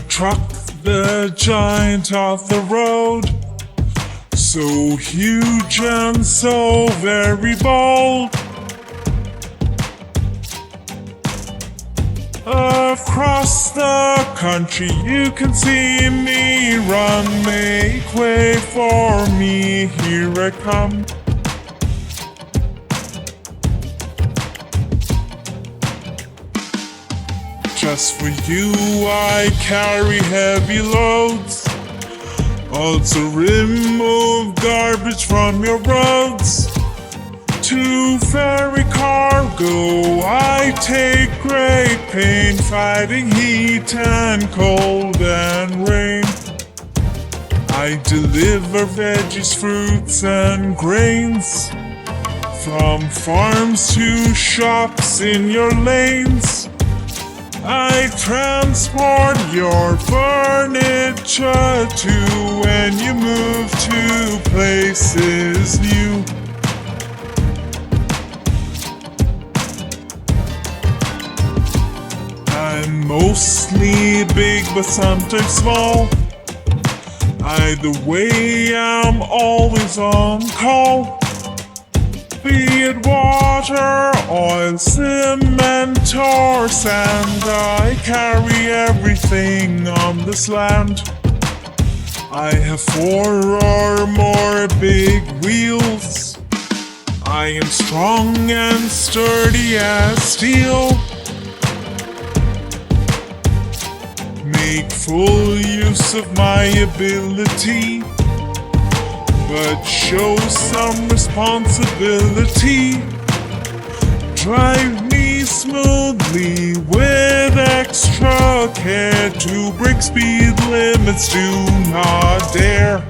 truck, the giant of the road, so huge and so very bold. Across the country you can see me run, make way for me, here I come. Just for you I carry heavy loads, also remove garbage from your roads. To ferry cargo I take great pain, fighting heat and cold and rain. I deliver veggies, fruits and grains, from farms to shops in your lanes. I transport your furniture too when you move to places new. I'm mostly big but sometimes small. Either way I'm always on call. Be it water, oil, cement or sand, I carry everything on this land. I have 4 or more big wheels. I am strong and sturdy as steel. Make full use of my ability, but show some responsibility. Drive me smoothly with extra care. To break speed limits, do not dare.